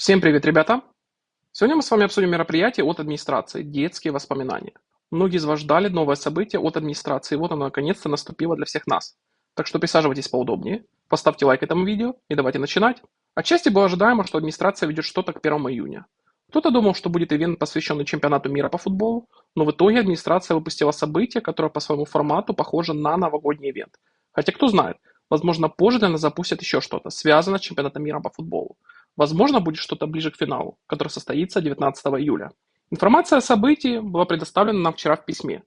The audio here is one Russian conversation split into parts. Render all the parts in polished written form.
Всем привет, ребята! Сегодня мы с вами обсудим мероприятие от администрации «Детские воспоминания». Многие из вас ждали новое событие от администрации, и вот оно наконец-то наступило для всех нас. Так что присаживайтесь поудобнее, поставьте лайк этому видео и давайте начинать. Отчасти было ожидаемо, что администрация ведет что-то к 1 июня. Кто-то думал, что будет ивент, посвященный чемпионату мира по футболу, но в итоге администрация выпустила событие, которое по своему формату похоже на новогодний ивент. Хотя кто знает, возможно позже для нас запустят еще что-то, связанное с чемпионатом мира по футболу. Возможно, будет что-то ближе к финалу, который состоится 19 июля. Информация о событии была предоставлена нам вчера в письме,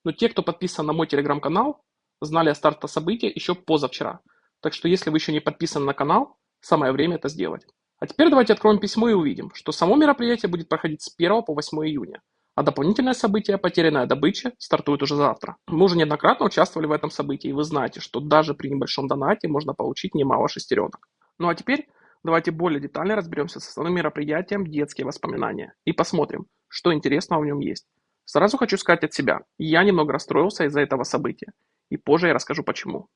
но те, кто подписан на мой телеграм-канал, знали о старте события еще позавчера. Так что если вы еще не подписаны на канал, самое время это сделать. А теперь давайте откроем письмо и увидим, что само мероприятие будет проходить с 1 по 8 июня, а дополнительное событие «Потерянная добыча» стартует уже завтра. Мы уже неоднократно участвовали в этом событии, и вы знаете, что даже при небольшом донате можно получить немало шестеренок. Ну а теперь давайте более детально разберемся с основным мероприятием «Детские воспоминания» и посмотрим, что интересного в нем есть. Сразу хочу сказать от себя, я немного расстроился из-за этого события, и позже я расскажу почему.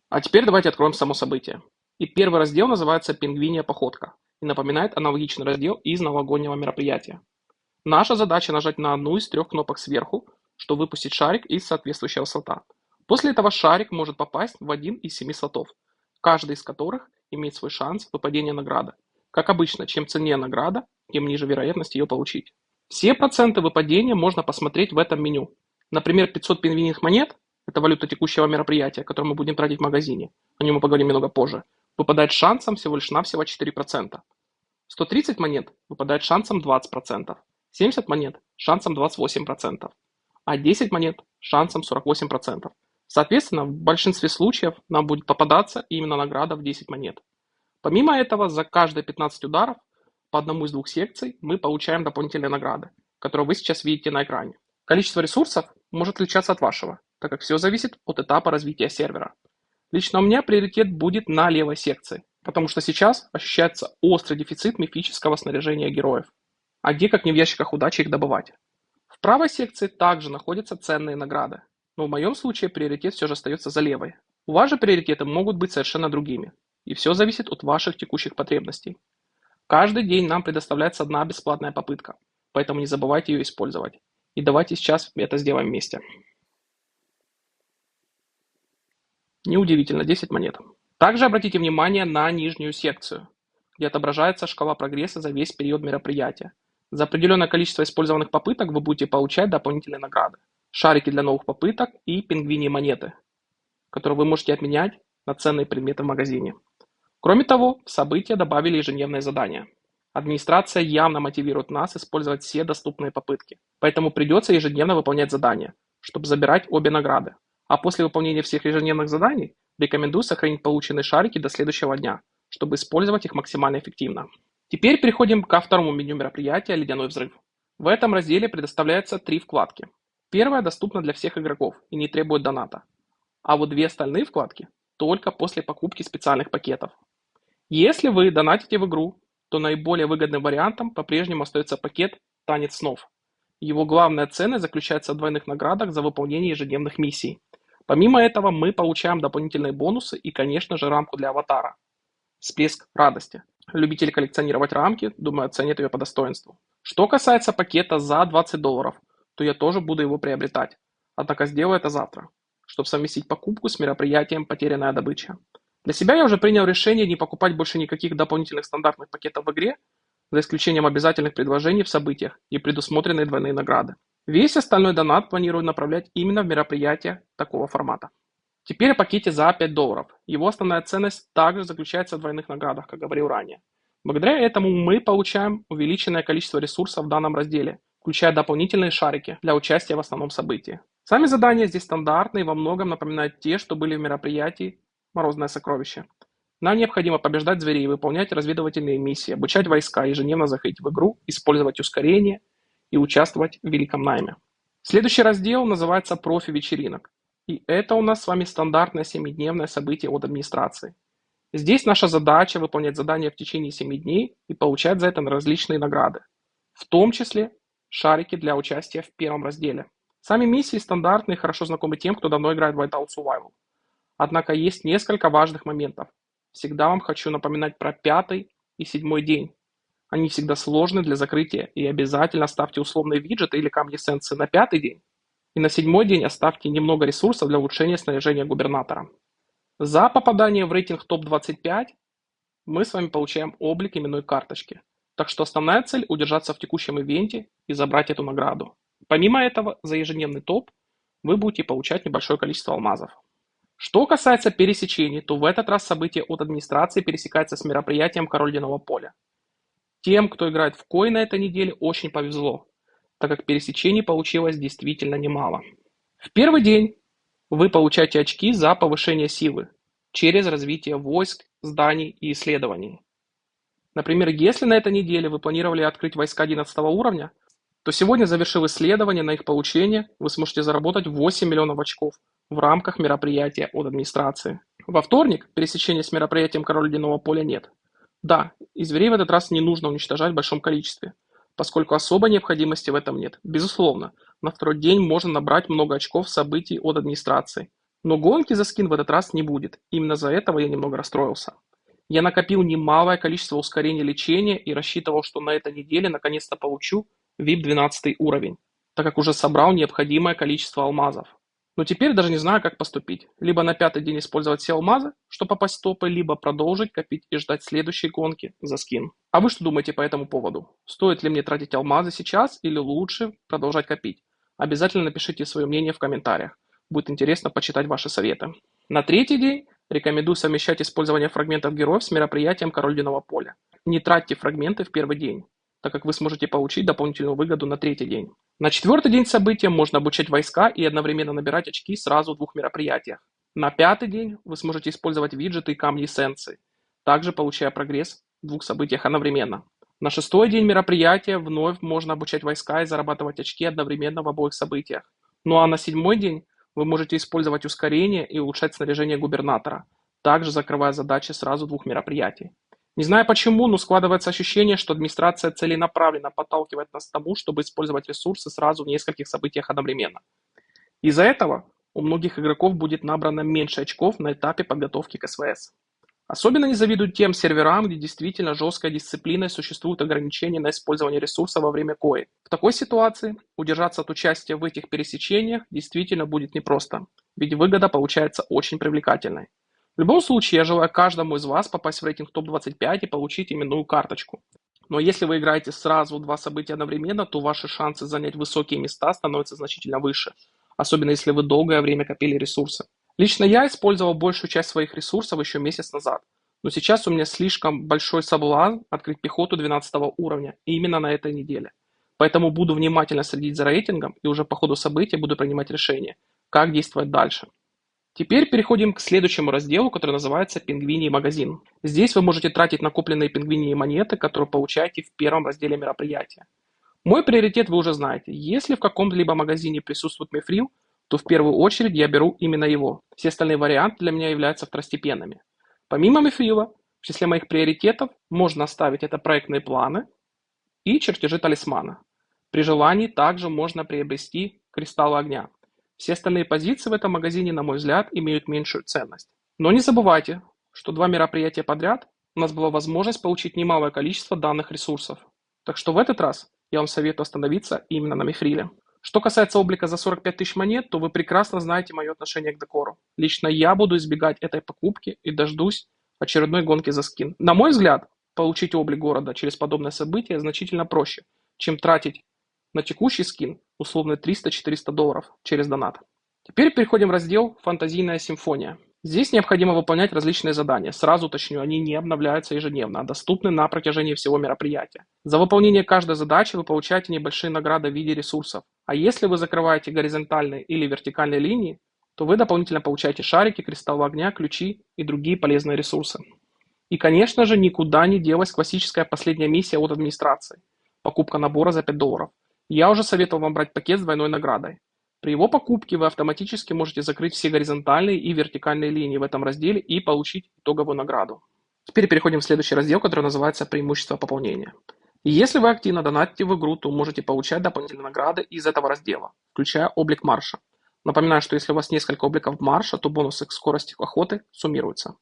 А теперь давайте откроем само событие. И первый раздел называется «Пингвинья походка» и напоминает аналогичный раздел из новогоднего мероприятия. Наша задача нажать на одну из 3 кнопок сверху, чтобы выпустить шарик из соответствующего слота. После этого шарик может попасть в один из 7 слотов, каждый из которых имеет свой шанс выпадения награды. Как обычно, чем ценнее награда, тем ниже вероятность ее получить. Все проценты выпадения можно посмотреть в этом меню. Например, 500 пингвиних монет, это валюта текущего мероприятия, которую мы будем тратить в магазине, о нем мы поговорим немного позже, выпадает шансом всего лишь навсего 4%. 130 монет выпадает шансом 20%, 70 монет шансом 28%, а 10 монет шансом 48%. Соответственно, в большинстве случаев нам будет попадаться именно награда в 10 монет. Помимо этого, за каждые 15 ударов по одному из 2 секций мы получаем дополнительные награды, которые вы сейчас видите на экране. Количество ресурсов может отличаться от вашего, так как все зависит от этапа развития сервера. Лично у меня приоритет будет на левой секции, потому что сейчас ощущается острый дефицит мифического снаряжения героев. А где, как не в ящиках удачи, их добывать? В правой секции также находятся ценные награды, но в моем случае приоритет все же остается за левой. У вас же приоритеты могут быть совершенно другими, и все зависит от ваших текущих потребностей. Каждый день нам предоставляется одна бесплатная попытка, поэтому не забывайте ее использовать. И давайте сейчас это сделаем вместе. Неудивительно, 10 монет. Также обратите внимание на нижнюю секцию, где отображается шкала прогресса за весь период мероприятия. За определенное количество использованных попыток вы будете получать дополнительные награды. Шарики для новых попыток и пингвиньи монеты, которые вы можете обменять на ценные предметы в магазине. Кроме того, в событие добавили ежедневные задания. Администрация явно мотивирует нас использовать все доступные попытки, поэтому придется ежедневно выполнять задания, чтобы забирать обе награды. А после выполнения всех ежедневных заданий рекомендую сохранить полученные шарики до следующего дня, чтобы использовать их максимально эффективно. Теперь переходим ко второму меню мероприятия «Ледяной взрыв». В этом разделе предоставляются 3 вкладки. Первая доступна для всех игроков и не требует доната, а вот 2 остальные вкладки только после покупки специальных пакетов. Если вы донатите в игру, то наиболее выгодным вариантом по-прежнему остается пакет «Танец снов». Его главная ценность заключается в двойных наградах за выполнение ежедневных миссий. Помимо этого мы получаем дополнительные бонусы и, конечно же, рамку для аватара. Всплеск радости. Любители коллекционировать рамки, думаю, оценят ее по достоинству. Что касается пакета за $20, то я тоже буду его приобретать. Однако сделаю это завтра, чтобы совместить покупку с мероприятием «Потерянная добыча». Для себя я уже принял решение не покупать больше никаких дополнительных стандартных пакетов в игре, за исключением обязательных предложений в событиях и предусмотренные двойные награды. Весь остальной донат планирую направлять именно в мероприятия такого формата. Теперь о пакете за $5. Его основная ценность также заключается в двойных наградах, как говорил ранее. Благодаря этому мы получаем увеличенное количество ресурсов в данном разделе, включая дополнительные шарики для участия в основном событии. Сами задания здесь стандартные и во многом напоминают те, что были в мероприятии «Морозное сокровище». Нам необходимо побеждать зверей, выполнять разведывательные миссии, обучать войска, ежедневно заходить в игру, использовать ускорение и участвовать в великом найме. Следующий раздел называется «Профи вечеринок». И это у нас с вами стандартное 7-дневное событие от администрации. Здесь наша задача выполнять задания в течение 7 дней и получать за это различные награды, в том числе шарики для участия в первом разделе. Сами миссии стандартные и хорошо знакомы тем, кто давно играет в Whiteout Survival. Однако есть несколько важных моментов. Всегда вам хочу напоминать про 5-й и 7-й день. Они всегда сложны для закрытия, и обязательно ставьте условные виджеты или камни эссенции на 5-й день, и на 7-й день оставьте немного ресурсов для улучшения снаряжения губернатора. За попадание в рейтинг топ-25 мы с вами получаем облик именной карточки. Так что основная цель – удержаться в текущем ивенте и забрать эту награду. Помимо этого, за ежедневный топ вы будете получать небольшое количество алмазов. Что касается пересечений, то в этот раз событие от администрации пересекается с мероприятием Король Ледяного Поля. Тем, кто играет в кой на этой неделе, очень повезло, так как пересечений получилось действительно немало. В первый день вы получаете очки за повышение силы через развитие войск, зданий и исследований. Например, если на этой неделе вы планировали открыть войска 11 уровня, то сегодня, завершив исследование на их получение, вы сможете заработать 8 миллионов очков в рамках мероприятия от администрации. Во вторник пересечения с мероприятием Король Ледяного Поля нет. Да, и зверей в этот раз не нужно уничтожать в большом количестве, поскольку особой необходимости в этом нет. Безусловно, на второй день можно набрать много очков событий от администрации. Но гонки за скин в этот раз не будет. Именно за этого я немного расстроился. Я накопил немалое количество ускорений лечения и рассчитывал, что на этой неделе наконец-то получу VIP 12 уровень, так как уже собрал необходимое количество алмазов. Но теперь даже не знаю, как поступить. Либо на 5-й день использовать все алмазы, чтобы попасть в топы, либо продолжить копить и ждать следующей гонки за скин. А вы что думаете по этому поводу? Стоит ли мне тратить алмазы сейчас или лучше продолжать копить? Обязательно напишите свое мнение в комментариях. Будет интересно почитать ваши советы. На 3-й день рекомендую совмещать использование фрагментов героев с мероприятием Король Ледяного Поля. Не тратьте фрагменты в первый день, так как вы сможете получить дополнительную выгоду на 3-й день. На 4-й день события можно обучать войска и одновременно набирать очки сразу в 2 мероприятиях. На 5-й день вы сможете использовать виджеты и камни эссенции, также получая прогресс в 2 событиях одновременно. На 6-й день мероприятия вновь можно обучать войска и зарабатывать очки одновременно в обоих событиях. Ну а на 7-й день вы можете использовать ускорение и улучшать снаряжение губернатора, также закрывая задачи сразу 2 мероприятий. Не знаю почему, но складывается ощущение, что администрация целенаправленно подталкивает нас к тому, чтобы использовать ресурсы сразу в нескольких событиях одновременно. Из-за этого у многих игроков будет набрано меньше очков на этапе подготовки к СВС. Особенно не завидую тем серверам, где действительно жесткая дисциплина и существуют ограничения на использование ресурсов во время кои. В такой ситуации удержаться от участия в этих пересечениях действительно будет непросто, ведь выгода получается очень привлекательной. В любом случае, я желаю каждому из вас попасть в рейтинг топ-25 и получить именную карточку. Но если вы играете сразу в 2 события одновременно, то ваши шансы занять высокие места становятся значительно выше, особенно если вы долгое время копили ресурсы. Лично я использовал большую часть своих ресурсов еще месяц назад, но сейчас у меня слишком большой соблазн открыть пехоту 12 уровня именно на этой неделе. Поэтому буду внимательно следить за рейтингом и уже по ходу события буду принимать решение, как действовать дальше. Теперь переходим к следующему разделу, который называется «Пингвиний магазин». Здесь вы можете тратить накопленные пингвиньи монеты, которые получаете в первом разделе мероприятия. Мой приоритет вы уже знаете. Если в каком-либо магазине присутствует мифрил, то в первую очередь я беру именно его. Все остальные варианты для меня являются второстепенными. Помимо мифрила, в числе моих приоритетов можно оставить это проектные планы и чертежи талисмана. При желании также можно приобрести кристаллы огня. Все остальные позиции в этом магазине, на мой взгляд, имеют меньшую ценность. Но не забывайте, что 2 мероприятия подряд у нас была возможность получить немалое количество данных ресурсов. Так что в этот раз я вам советую остановиться именно на мифриле. Что касается облика за 45 тысяч монет, то вы прекрасно знаете мое отношение к декору. Лично я буду избегать этой покупки и дождусь очередной гонки за скин. На мой взгляд, получить облик города через подобное событие значительно проще, чем тратить на текущий скин условно 300-400 долларов через донат. Теперь переходим в раздел «Фантазийная симфония». Здесь необходимо выполнять различные задания. Сразу уточню, они не обновляются ежедневно, а доступны на протяжении всего мероприятия. За выполнение каждой задачи вы получаете небольшие награды в виде ресурсов. А если вы закрываете горизонтальные или вертикальные линии, то вы дополнительно получаете шарики, кристаллы огня, ключи и другие полезные ресурсы. И, конечно же, никуда не делась классическая последняя миссия от администрации. Покупка набора за 5 долларов. Я уже советовал вам брать пакет с двойной наградой. При его покупке вы автоматически можете закрыть все горизонтальные и вертикальные линии в этом разделе и получить итоговую награду. Теперь переходим в следующий раздел, который называется «Преимущество пополнения». И если вы активно донатите в игру, то можете получать дополнительные награды из этого раздела, включая облик марша. Напоминаю, что если у вас несколько обликов марша, то бонусы к скорости охоты суммируются.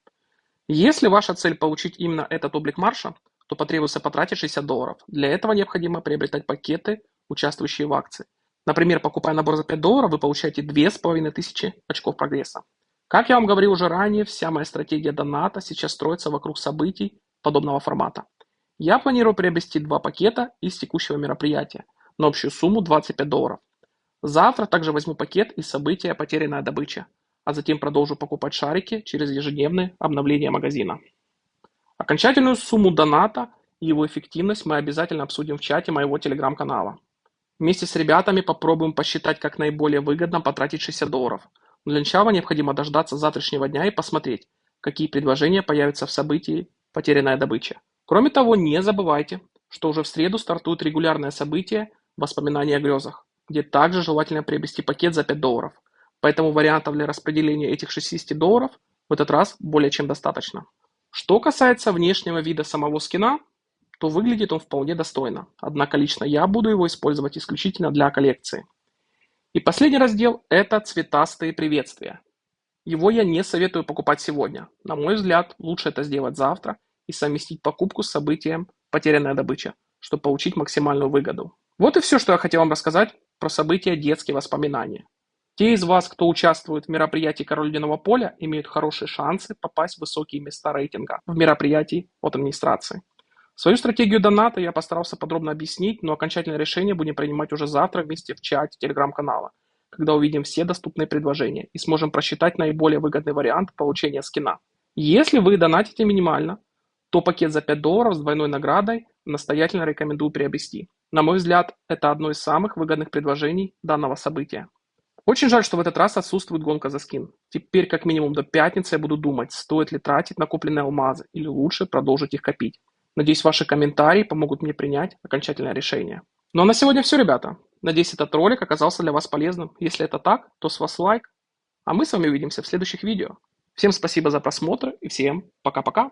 Если ваша цель получить именно этот облик марша, то потребуется потратить $60. Для этого необходимо приобретать пакеты, участвующие в акции. Например, покупая набор за $5, вы получаете 2500 очков прогресса. Как я вам говорил уже ранее, вся моя стратегия доната сейчас строится вокруг событий подобного формата. Я планирую приобрести 2 пакета из текущего мероприятия на общую сумму $25. Завтра также возьму пакет из события «Потерянная добыча», а затем продолжу покупать шарики через ежедневные обновления магазина. Окончательную сумму доната и его эффективность мы обязательно обсудим в чате моего телеграм-канала. Вместе с ребятами попробуем посчитать, как наиболее выгодно потратить $60. Но для начала необходимо дождаться завтрашнего дня и посмотреть, какие предложения появятся в событии «Потерянная добыча». Кроме того, не забывайте, что уже в среду стартует регулярное событие «Воспоминания о грезах», где также желательно приобрести пакет за $5. Поэтому вариантов для распределения этих $60 в этот раз более чем достаточно. Что касается внешнего вида самого скина, то выглядит он вполне достойно, однако лично я буду его использовать исключительно для коллекции. И последний раздел – это цветастые приветствия. Его я не советую покупать сегодня. На мой взгляд, лучше это сделать завтра и совместить покупку с событием «Потерянная добыча», чтобы получить максимальную выгоду. Вот и все, что я хотел вам рассказать про события «Детские воспоминания». Те из вас, кто участвует в мероприятии «Король Ледяного поля», имеют хорошие шансы попасть в высокие места рейтинга в мероприятии от администрации. Свою стратегию доната я постарался подробно объяснить, но окончательное решение будем принимать уже завтра вместе в чате телеграм-канала, когда увидим все доступные предложения и сможем просчитать наиболее выгодный вариант получения скина. Если вы донатите минимально, то пакет за $5 с двойной наградой настоятельно рекомендую приобрести. На мой взгляд, это одно из самых выгодных предложений данного события. Очень жаль, что в этот раз отсутствует гонка за скин. Теперь как минимум до пятницы я буду думать, стоит ли тратить накопленные алмазы или лучше продолжить их копить. Надеюсь, ваши комментарии помогут мне принять окончательное решение. Ну а на сегодня все, ребята. Надеюсь, этот ролик оказался для вас полезным. Если это так, то с вас лайк. А мы с вами увидимся в следующих видео. Всем спасибо за просмотр и всем пока-пока.